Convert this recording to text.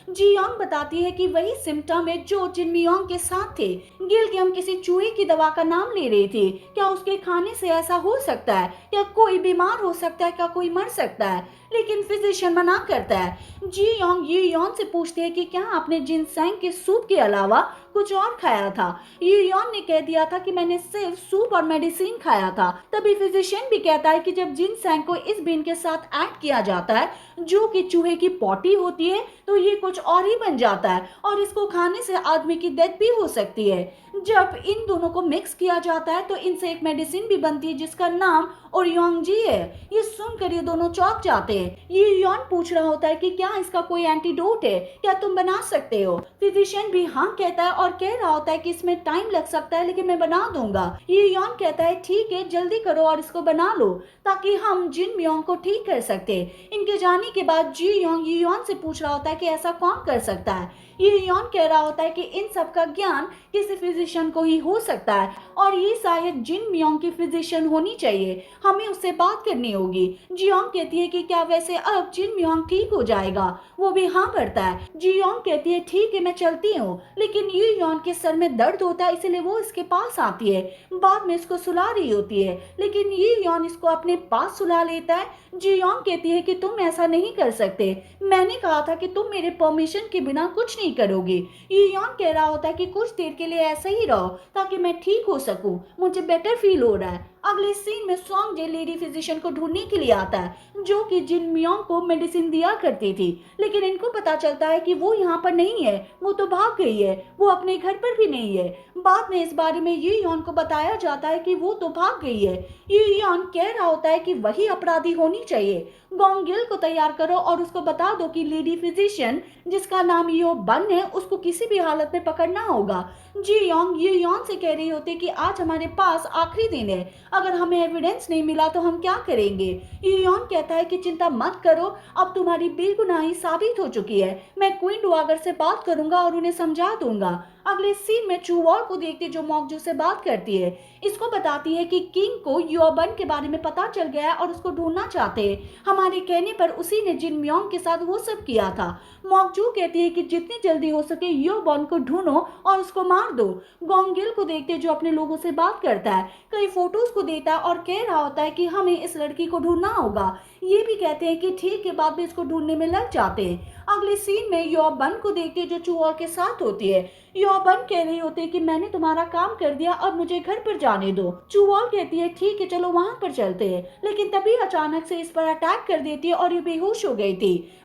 जी Yong बताती है कि वही सिम्टम है जो जिन मियोंग के साथ थे। गिल कि हम किसी चूहे की दवा का नाम ले रहे थे, क्या उसके खाने से ऐसा हो सकता है? क्या कोई बीमार हो सकता है? क्या कोई मर सकता है? लेकिन फिजिशियन मना करता है। जी योंग ये योन से पूछते हैं कि क्या आपने जिनसेंग के सूप के अलावा कुछ और खाया था? ये योन ने कह दिया था कि मैंने सिर्फ सूप और मेडिसिन खाया था। तभी फिजिशियन भी कहता है कि जब जिनसेंग को इस बीन के साथ ऐड किया जाता है जो कि चूहे की पॉटी होती है, तो ये कुछ और ही बन जाता है और इसको खाने से आदमी की डेथ भी हो सकती है। जब इन दोनों को मिक्स किया जाता है तो इनसे एक मेडिसिन भी बनती है जिसका नाम ओरियोंगजी है। ये सुनकर ये दोनों चौंक जाते हैं। ये योन पूछ रहा होता है कि क्या इसका कोई एंटीडोट है, क्या तुम बना सकते हो? फिजिशियन भी हाँ कहता है और कह रहा होता है कि इसमें टाइम लग सकता है लेकिन मैं बना दूंगा। ये योन कहता है ठीक है जल्दी करो और इसको बना लो ताकि हम जिन मियोंग को ठीक कर सकते। इनके जाने के बाद जी योंग ये योन से पूछ रहा होता है कि ऐसा कौन कर सकता है। ये योन कह रहा होता है कि इन सब का ज्ञान किसी फिजिशियन को ही हो सकता है और ये शायद जिन मियोंग की फिजिशियन होनी चाहिए, हमें उससे बात करनी होगी। जियोंग कहती है कि क्या वैसे अब जिन मियोंग ठीक हो जाएगा? वो भी हाँ भरता है। जियोंग कहती है ठीक है मैं चलती हूँ, लेकिन ये योन के सर में दर्द होता है इसलिए वो इसके पास आती है। बाद में इसको सुला रही होती है लेकिन ये योन इसको अपने पास सुला लेता है। जियोंग कहती है कि तुम ऐसा नहीं कर सकते, मैंने कहा था कि तुम मेरे परमिशन के बिना कुछ नहीं करोगे। ये योन कह रहा होता है कि कुछ देर के लिए ऐसे ही रहो ताकि मैं ठीक हो सकूं, मुझे बेटर फील हो रहा है। अगले सीन में सॉन्ग जे लेडी फिजिशियन को ढूंढने के लिए आता है जो कि जिन मियोंग को मेडिसिन दिया करती थी, लेकिन इनको पता चलता है कि वो यहाँ पर नहीं है, वो तो भाग गई है, वो अपने घर पर भी नहीं है। बाद में इस बारे में ये योन को बताया जाता है कि वो तो भाग गई है। ये योन कह रहा होता है कि वही अपराधी होनी चाहिए। गोंगिल को तैयार करो और उसको बता दो कि लेडी फिजिशियन जिसका नाम यो बन है उसको किसी भी हालत में पकड़ना होगा। जी योंग ये योन से कह रही होती कि आज हमारे पास आखिरी दिन है, अगर हमें एविडेंस नहीं मिला तो हम क्या करेंगे? ये योन कहता है कि चिंता मत करो, अब तुम्हारी बेगुनाही साबित हो चुकी है, मैं क्वीन डुआगर से बात करूंगा और उन्हें समझा दूंगा। अगले सीन में चुवॉल को देखते जो मॉकजू से बात करती है, इसको बताती है कि किंग को योबन के बारे में पता चल गया है और उसको ढूंढना चाहते हैं। हमारे कहने पर उसी ने जिन मियोंग के साथ वो सब किया था। मॉकजू कहती है कि जितनी जल्दी हो सके योबन को ढूंढो और उसको मार दो। गोंगिल को देखते जो अपने लोगों से बात करता है, कई फोटोज को देता है और कह रहा होता है कि हमें इस लड़की को ढूंढना होगा। ये भी कहते हैं कि ठीक है, बाद में इसको ढूंढने में लग जाते हैं। अगले सीन में योबन को देखते जो चुओर के साथ होती है। योबन कह रही होती है कि मैंने तुम्हारा काम कर दिया, अब मुझे घर पर जाने दो। चुओर कहती है ठीक है चलो वहां पर चलते हैं, लेकिन तभी अचानक से इस पर अटैक कर देती है और ये बेहोश हो गई थी।